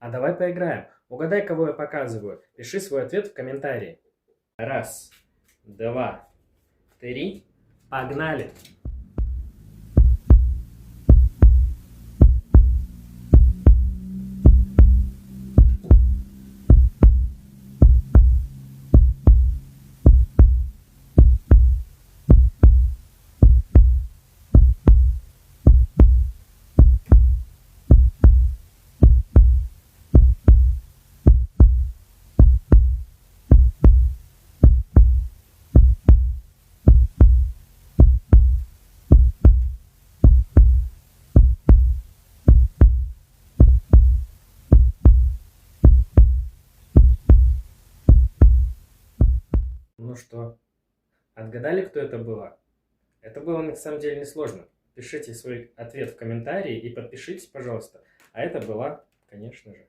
А давай поиграем. Угадай, кого я показываю. Пиши свой ответ в комментарии. Раз, два, три. Погнали! Ну что, отгадали, кто это было? Это было на самом деле несложно. Пишите свой ответ в комментарии и подпишитесь, пожалуйста. А это была, конечно же,